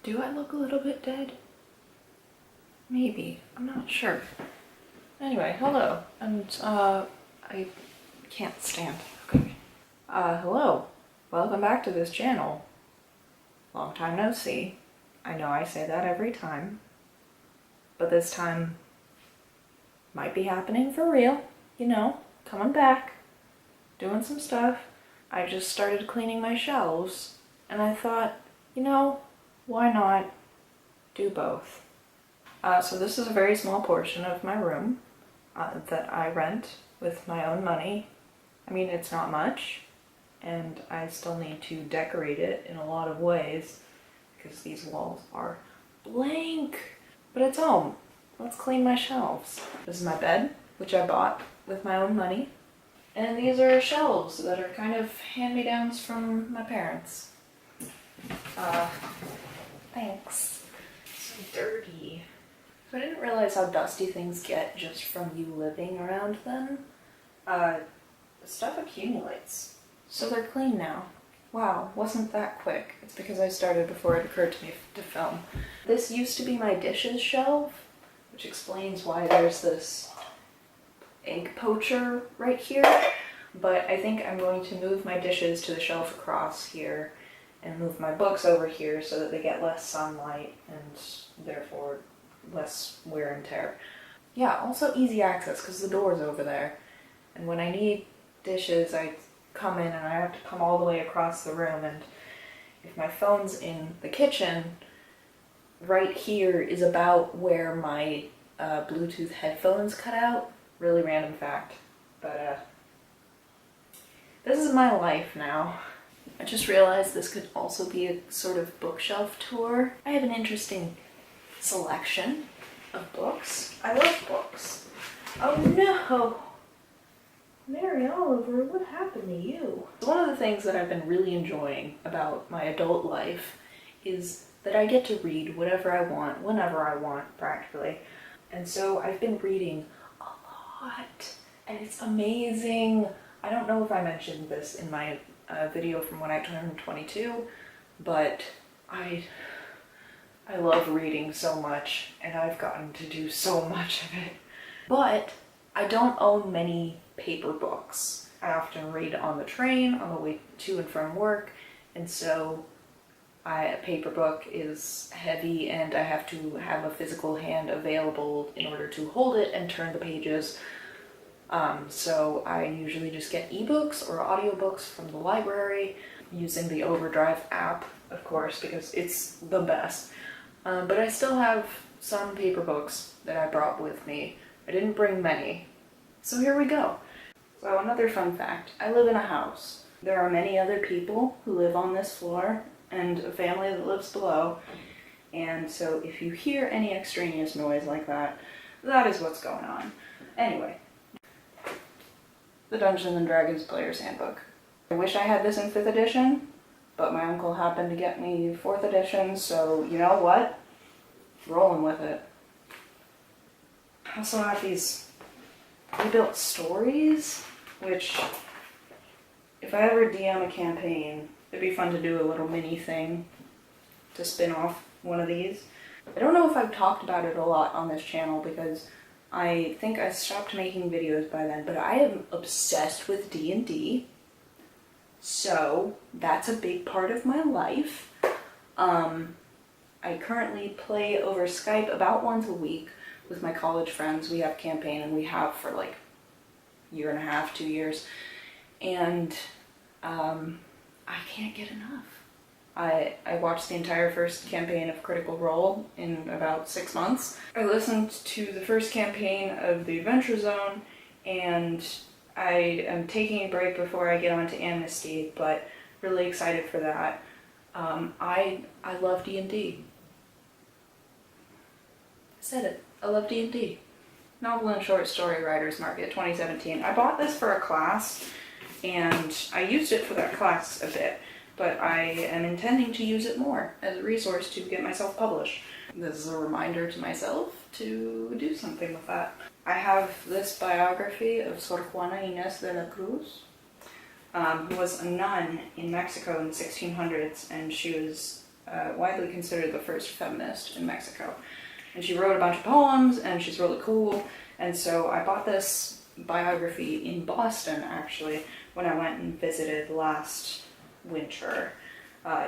Do I look a little bit dead? Maybe. I'm not sure. Anyway, hello. And, I can't stand. Okay. Hello. Welcome back to this channel. Long time no see. I know I say that every time. But this time might be happening for real. You know, coming back. Doing some stuff. I just started cleaning my shelves. And I thought, you know, why not do both? So this is a very small portion of my room that I rent with my own money. I mean, it's not much, and I still need to decorate it in a lot of ways because these walls are blank. But it's home. Let's clean my shelves. This is my bed, which I bought with my own money. And these are shelves that are kind of hand-me-downs from my parents. Thanks. So dirty. So I didn't realize how dusty things get just from you living around them. The stuff accumulates. So they're clean now. Wow, wasn't that quick. It's because I started before it occurred to me to film. This used to be my dishes shelf, which explains why there's this egg poacher right here. But I think I'm going to move my dishes to the shelf across here and move my books over here so that they get less sunlight and therefore less wear and tear. Yeah, also easy access because the door's over there. And when I need dishes, I come in and I have to come all the way across the room. And if my phone's in the kitchen, right here is about where my Bluetooth headphones cut out. Really random fact. But this is my life now. I just realized this could also be a sort of bookshelf tour. I have an interesting selection of books. I love books. Oh no! Mary Oliver, what happened to you? One of the things that I've been really enjoying about my adult life is that I get to read whatever I want, whenever I want, practically. And so I've been reading a lot, and it's amazing. I don't know if I mentioned this in my video from when I turned 22, but I love reading so much, and I've gotten to do so much of it. But I don't own many paper books. I often read on the train, on the way to and from work, and so a paper book is heavy and I have to have a physical hand available in order to hold it and turn the pages. So I usually just get ebooks or audiobooks from the library using the Overdrive app, of course, because it's the best. But I still have some paper books that I brought with me. I didn't bring many. So here we go. So another fun fact, I live in a house. There are many other people who live on this floor and a family that lives below. And so if you hear any extraneous noise like that, that is what's going on. Anyway. The Dungeons & Dragons Player's Handbook. I wish I had this in 5th edition, but my uncle happened to get me 4th edition, so you know what? Rolling with it. I also have these rebuilt stories, which, if I ever DM a campaign, it'd be fun to do a little mini thing to spin off one of these. I don't know if I've talked about it a lot on this channel because I think I stopped making videos by then, but I am obsessed with D&D, so that's a big part of my life. I currently play over Skype about once a week with my college friends. We have campaign, and we have for like a year and a half, 2 years, and I can't get enough. I watched the entire first campaign of Critical Role in about 6 months. I listened to the first campaign of The Adventure Zone, and I am taking a break before I get on to Amnesty, but really excited for that. I love D&D. I said it. I love D&D. Novel and Short Story Writers Market 2017. I bought this for a class, and I used it for that class a bit. But I am intending to use it more as a resource to get myself published. This is a reminder to myself to do something with that. I have this biography of Sor Juana Inés de la Cruz, who was a nun in Mexico in the 1600s, and she was widely considered the first feminist in Mexico. And she wrote a bunch of poems, and she's really cool. And so I bought this biography in Boston, actually, when I went and visited last winter.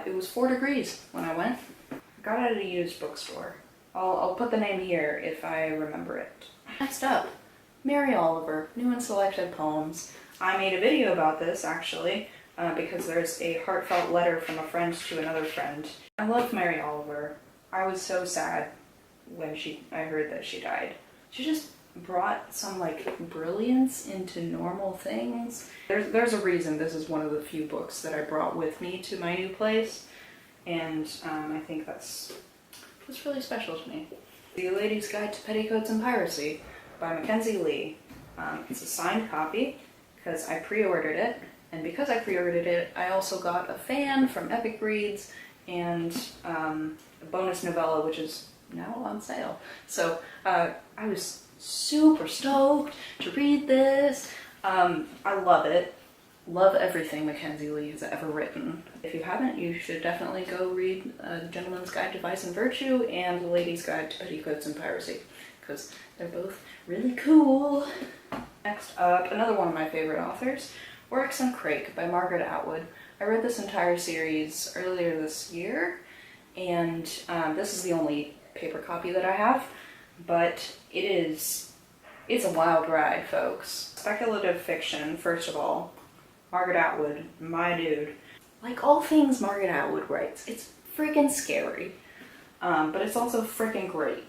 It was 4 degrees when I went. I got it at a used bookstore. I'll put the name here if I remember it. Next up, Mary Oliver, New and Selected Poems. I made a video about this, actually, because there's a heartfelt letter from a friend to another friend. I love Mary Oliver. I was so sad when I heard that she died. She just brought some, like, brilliance into normal things. There's a reason this is one of the few books that I brought with me to my new place, and I think that's really special to me. The Lady's Guide to Petticoats and Piracy by Mackenzie Lee. It's a signed copy because I pre-ordered it, and because I pre-ordered it, I also got a fan from Epic Reads and a bonus novella, which is now on sale. So I was super stoked to read this. I love it. Love everything Mackenzie Lee has ever written. If you haven't, you should definitely go read The Gentleman's Guide to Vice and Virtue and The Lady's Guide to Petticoats and Piracy, because they're both really cool. Next up, another one of my favorite authors, Oryx and Crake by Margaret Atwood. I read this entire series earlier this year, and this is the only paper copy that I have, but it's a wild ride, folks. Speculative fiction, first of all. Margaret Atwood, my dude. Like all things Margaret Atwood writes, it's freaking scary, but it's also freaking great.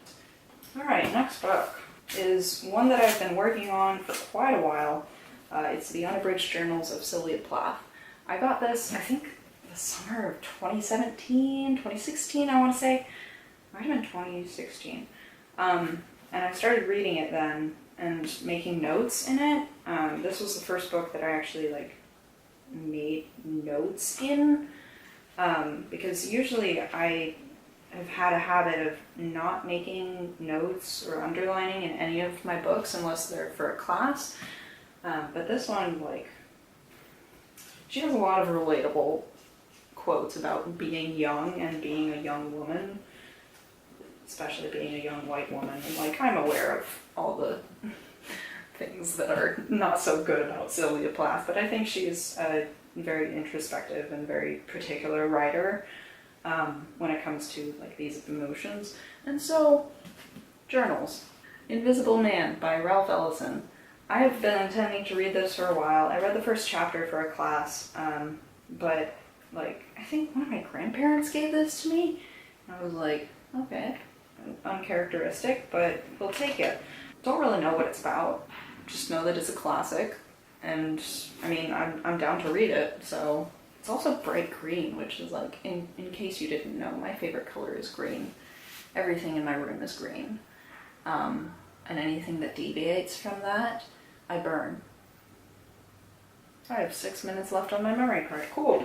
Alright, next book is one that I've been working on for quite a while. It's The Unabridged Journals of Sylvia Plath. I got this, I think, the summer of 2016, I want to say. Might have been 2016. And I started reading it then and making notes in it. This was the first book that I actually, like, made notes in, because usually I have had a habit of not making notes or underlining in any of my books unless they're for a class, but this one, like, she has a lot of relatable quotes about being young and being a young woman, especially being a young white woman, and, like, I'm aware of all the things that are not so good about Sylvia Plath, but I think she's a very introspective and very particular writer when it comes to, like, these emotions. And so, journals. Invisible Man by Ralph Ellison. I have been intending to read this for a while. I read the first chapter for a class, but, like, I think one of my grandparents gave this to me. I was like, okay, uncharacteristic, but we'll take it. Don't really know what it's about. Just know that it's a classic, and I mean, I'm down to read it. So it's also bright green, which is, like, in case you didn't know, my favorite color is green. Everything in my room is green, and anything that deviates from that, I burn. I have 6 minutes left on my memory card. Cool.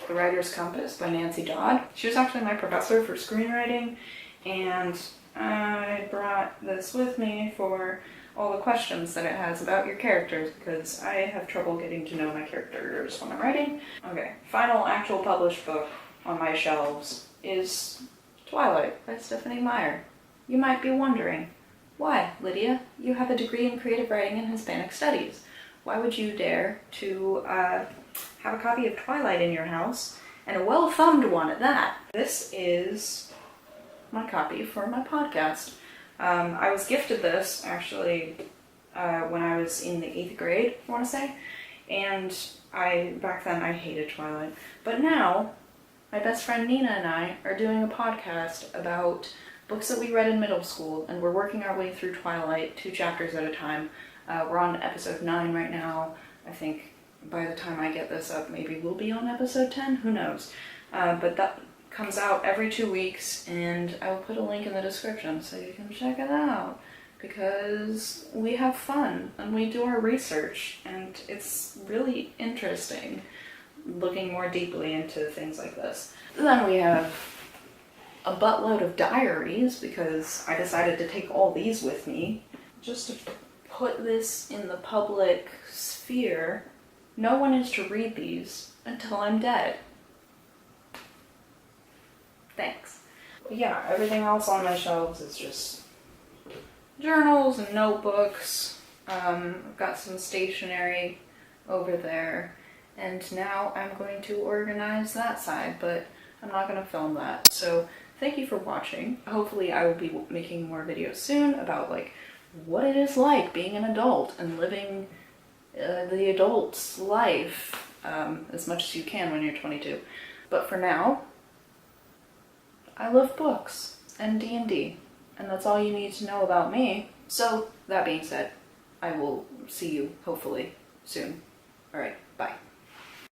The Writer's Compass by Nancy Dodd. She was actually my professor for screenwriting, and I brought this with me for all the questions that it has about your characters, because I have trouble getting to know my characters when I'm writing. Okay, final actual published book on my shelves is Twilight by Stephenie Meyer. You might be wondering, why, Lydia? You have a degree in creative writing and Hispanic studies. Why would you dare to have a copy of Twilight in your house, and a well-thumbed one at that? This is my copy for my podcast. I was gifted this, actually, when I was in the 8th grade, I want to say, and back then I hated Twilight. But now, my best friend Nina and I are doing a podcast about books that we read in middle school, and we're working our way through Twilight, 2 chapters at a time. We're on episode 9 right now. I think by the time I get this up, maybe we'll be on episode 10, who knows. But that comes out every 2 weeks, and I will put a link in the description so you can check it out, because we have fun and we do our research, and it's really interesting looking more deeply into things like this. Then we have a buttload of diaries, because I decided to take all these with me just to put this in the public sphere. No one is to read these until I'm dead. Thanks. But yeah, everything else on my shelves is just journals and notebooks. I've got some stationery over there, and now I'm going to organize that side, but I'm not going to film that. So thank you for watching. Hopefully I will be making more videos soon about like what it is like being an adult and living the adult's life as much as you can when you're 22. But for now, I love books and D&D, and that's all you need to know about me. So that being said, I will see you hopefully soon. All right, bye.